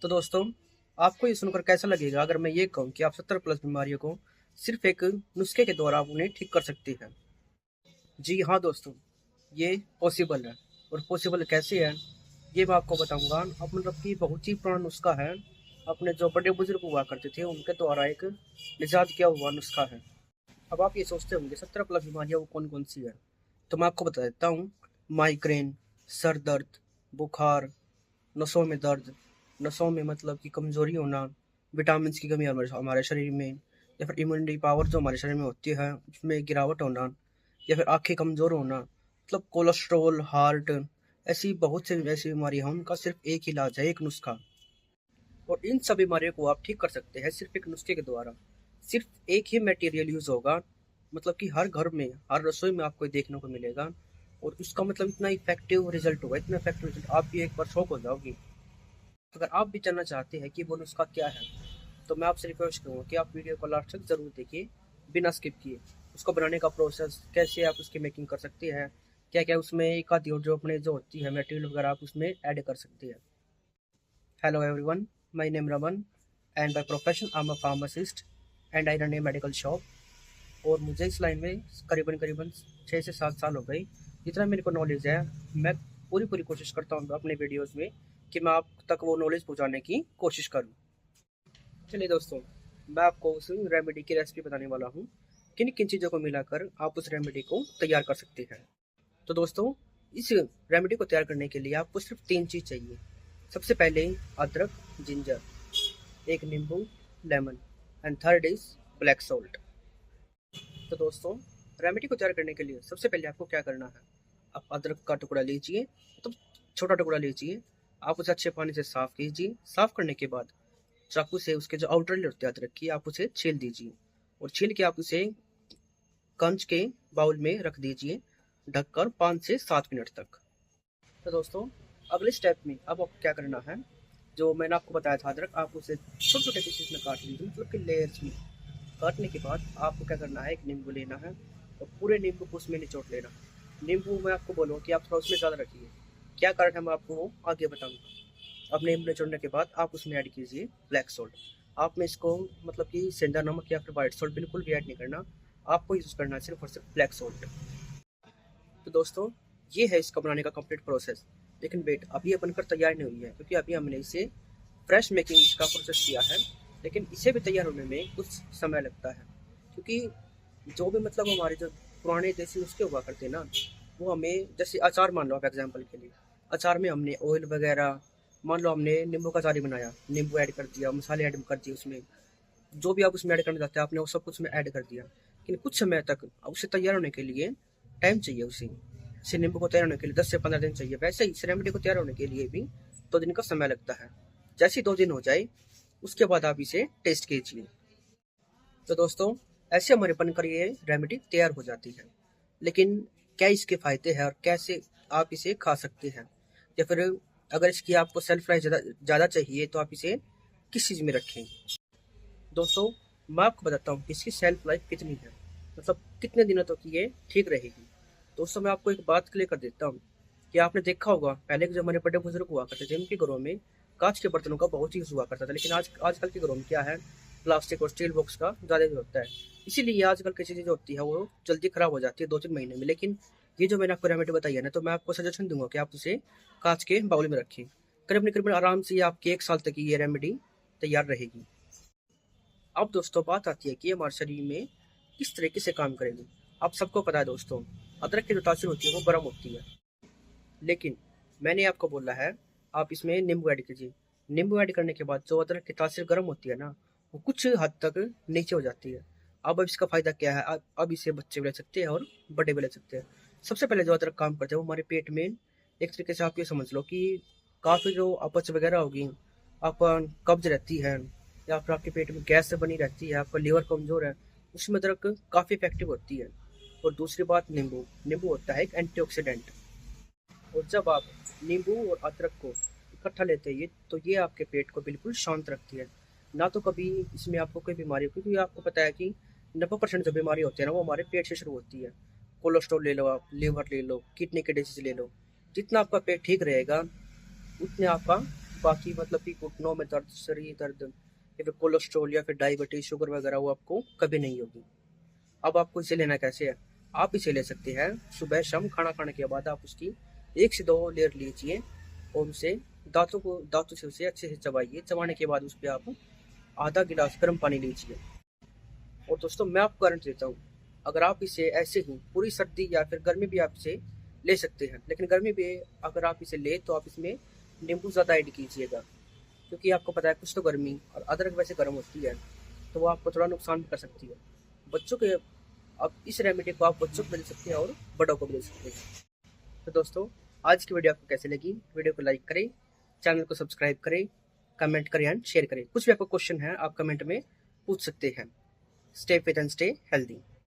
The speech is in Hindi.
तो दोस्तों, आपको ये सुनकर कैसा लगेगा अगर मैं ये कहूँ कि आप 70 प्लस बीमारियों को सिर्फ एक नुस्खे के द्वारा आप उन्हें ठीक कर सकती हैं। जी हाँ दोस्तों, ये पॉसिबल है। और पॉसिबल कैसे है ये मैं आपको बताऊंगा। अब मतलब कि बहुत ही पुराना नुस्खा है, अपने जो बड़े बुजुर्ग हुआ करते थे उनके द्वारा एक निजात किया हुआ नुस्खा है। अब आप ये सोचते होंगे 70 प्लस बीमारियाँ वो कौन कौन सी है, तो मैं आपको बता देता हूँ। माइग्रेन, सर दर्द, बुखार, नसों में दर्द, नसों में मतलब कि कमज़ोरी होना, विटामिन की कमी हमारे हमारे शरीर में, या फिर इम्यूनिटी पावर जो हमारे शरीर में होती है उसमें गिरावट होना, या फिर आंखें कमज़ोर होना, मतलब कोलेस्ट्रॉल, हार्ट, ऐसी बहुत सी ऐसी बीमारियाँ हैं उनका सिर्फ एक इलाज है, एक नुस्खा। और इन सब बीमारियों को आप ठीक कर सकते हैं सिर्फ एक नुस्खे के द्वारा। सिर्फ एक ही मटेरियल यूज़ होगा, मतलब कि हर घर में, हर रसोई में आपको देखने को मिलेगा। और उसका मतलब इतना इफेक्टिव रिजल्ट होगा, इतना इफेक्टिव रिजल्ट, आप भी एक बार शॉक हो जाओगी। अगर आप भी जानना चाहते हैं कि वो नुस्खा क्या है, तो मैं आपसे रिक्वेस्ट करूँगा कि आप वीडियो को लास्ट तक ज़रूर देखिए, बिना स्किप किए। उसको बनाने का प्रोसेस, कैसे आप उसकी मेकिंग कर सकते हैं, क्या क्या उसमें एक आधी और जो अपने जो होती है मटेरियल वगैरह आप उसमें ऐड कर सकते हैं। Hello everyone, my name Raman and by profession I am a pharmacist and I run A medical shop. और मुझे इस लाइन में करीबन करीबन 6 से 7 साल हो गई। जितना मेरे को नॉलेज है, मैं पूरी पूरी कोशिश करता हूँ अपने वीडियोज़ में कि मैं आप तक वो नॉलेज पहुँचाने की कोशिश करूँ। चलिए दोस्तों, मैं आपको उस रेमेडी की रेसिपी बताने वाला हूँ, किन किन चीज़ों को मिलाकर आप उस रेमेडी को तैयार कर सकते हैं। तो दोस्तों, इस रेमेडी को तैयार करने के लिए आपको सिर्फ 3 चीज़ चाहिए। सबसे पहले अदरक, जिंजर, एक नींबू, lemon, and third is black salt. तो दोस्तों, रेमेडी को तैयार करने के लिए सबसे पहले आपको क्या करना है, आप अदरक का टुकड़ा लीजिए, तो छोटा टुकड़ा लीजिए, आप उसे अच्छे पानी से साफ़ कीजिए। साफ़ करने के बाद चाकू से उसके जो आउटर लेयर होते हैं अदरक की, आप उसे छील दीजिए। और छील के आप उसे कंच के बाउल में रख दीजिए, ढककर 5 से 7 मिनट तक। तो दोस्तों, अगले स्टेप में अब आपको क्या करना है, जो मैंने आपको बताया था अदरक, आप उसे छोटे छोटे पीसेस में काट लीजिए, मतलब कि लेयर्स में। काटने के बाद आपको क्या करना है, एक नींबू लेना है और पूरे नींबू को उसमें निचोड़ लेना। नींबू मैं आपको बोलूँगा कि आप थोड़ा उसमें ज़्यादा रखिए, क्या कारण है मैं आपको आगे बताऊँगा। अब नींबू निचोड़ने के बाद आप उसमें ऐड कीजिए ब्लैक सॉल्ट। आप में इसको मतलब कि सेंधा नमक या फिर वाइट सॉल्ट बिल्कुल भी ऐड नहीं करना, आपको यूज़ करना है सिर्फ और सिर्फ ब्लैक सॉल्ट। तो दोस्तों, ये है इसका बनाने का कंप्लीट प्रोसेस। लेकिन वेट, अभी ये बनकर तैयार नहीं हुई है, क्योंकि अभी हमने इसे फ्रेश मेकिंग का प्रोसेस किया है। लेकिन इसे भी तैयार होने में कुछ समय लगता है, क्योंकि जो भी मतलब हमारे जो पुराने देसी नुस्खे हुआ करते हैं ना, वो हमें, जैसे अचार मान लो आप एग्जाम्पल के लिए, अचार में हमने ऑयल वगैरह, मान लो हमने नींबू का अचार ही बनाया, नींबू ऐड कर दिया, मसाले ऐड कर दिए उसमें, जो भी आप उसमें ऐड करना चाहते हैं आपने वो सब कुछ में ऐड कर दिया। लेकिन कुछ समय तक उसे तैयार होने के लिए टाइम चाहिए उसे। इसे नींबू को तैयार होने के लिए 10 से 15 दिन चाहिए, वैसे ही इस रेमेडी को तैयार होने के लिए भी 2 दिन का समय लगता है। जैसे ही 2 दिन हो जाए, उसके बाद आप इसे टेस्ट कीजिए। तो दोस्तों, ऐसे हमारे बनकर ये रेमेडी तैयार हो जाती है। लेकिन क्या इसके फ़ायदे हैं और कैसे आप इसे खा सकते हैं, या फिर अगर इसकी आपको सेल्फ लाइफ ज़्यादा चाहिए तो आप इसे किस चीज़ में रखें। दोस्तों, मैं आपको बताता हूँ कि इसकी सेल्फ लाइफ कितनी है, मतलब कितने दिनों तक ये ठीक रहेगी। दोस्तों, मैं आपको एक बात क्लियर कर देता हूँ कि आपने देखा होगा पहले के जो हमारे बड़े बुजुर्ग हुआ करते थे, उनके घरों में कांच के बर्तनों का बहुत यूज़ हुआ करता था। लेकिन आजकल के घरों में क्या है, प्लास्टिक और स्टील बॉक्स का ज़्यादा यूज़ होता है। इसीलिए आजकल की चीज़ें जो होती है वो जल्दी ख़राब हो जाती है 2-3 महीने में। लेकिन ये जो मैंने आपको रेमेडी बताई है ना, तो मैं आपको सजेशन दूंगा कि आप उसे कांच के बाउल में रखें। करीबन करीबन आराम से ये आपकी 1 साल तक की ये रेमेडी तैयार रहेगी। अब दोस्तों, बात आती है कि हमारे शरीर में किस तरीके से काम करेगी। आप सबको पता है दोस्तों, अदरक की जो तासीर होती है वो गर्म होती है। लेकिन मैंने आपको बोला है, आप इसमें नींबू ऐड कीजिए। नींबू ऐड करने के बाद जो अदरक की तासीर गर्म होती है ना, वो कुछ हद तक नीचे हो जाती है। अब इसका फ़ायदा क्या है, अब इसे बच्चे भी ले सकते हैं और बड़े भी ले सकते हैं। सबसे पहले जो अदरक काम करते हैं वो हमारे पेट में, एक तरीके से आप ये समझ लो कि काफ़ी जो अपच वगैरह होगी, आपका कब्ज रहती है, या फिर आपके पेट में गैस बनी रहती है, आपका लीवर कमज़ोर है, उसमें अदरक काफ़ी इफेक्टिव होती है। और दूसरी बात, नींबू नींबू होता है एक एंटीऑक्सीडेंट। और जब आप नींबू और अदरक को इकट्ठा लेते हैं तो ये आपके पेट को बिल्कुल शांत रखती है। ना तो कभी इसमें आपको कोई बीमारी हो, क्योंकि आपको पता है कि 90% जो बीमारी होती है ना वो हमारे पेट से शुरू होती है। कोलेस्ट्रॉल ले लो, आप लीवर ले लो, किडनी के डिजीज ले लो। जितना आपका पेट ठीक रहेगा, उतने आपका बाकी मतलब कि घुटनों में दर्द, शरीर दर्द या फिर कोलेस्ट्रॉल या फिर डायबिटीज, शुगर वगैरह वो आपको कभी नहीं होगी। अब आपको इसे लेना कैसे है? आप इसे ले सकते हैं सुबह शाम खाना खाने के बाद। आप उसकी 1 से 2 लेयर लीजिए और उसे दांतों से उसे अच्छे से चबाइए। चबाने के बाद उस पर आप आधा गिलास गर्म पानी लीजिए। और दोस्तों मैं आपको गारंटी देता हूँ, अगर आप इसे ऐसे ही पूरी सर्दी या फिर गर्मी भी आप इसे ले सकते हैं, लेकिन गर्मी भी अगर आप इसे ले तो आप इसमें नींबू ज़्यादा ऐड कीजिएगा, क्योंकि आपको पता है कुछ तो गर्मी और अदरक वैसे गर्म होती है, तो वो आपको थोड़ा नुकसान भी कर सकती है। बच्चों के अब इस रेमेडी को आप बच्चों को भी दे सकते हैं और बड़ों को भी दे सकते हैं। तो दोस्तों आज की वीडियो आपको कैसे लगी? वीडियो को लाइक करें, चैनल को सब्सक्राइब करें, कमेंट करें एंड शेयर करें। कुछ भी आपको क्वेश्चन है आप कमेंट में पूछ सकते हैं। Stay fit and stay healthy.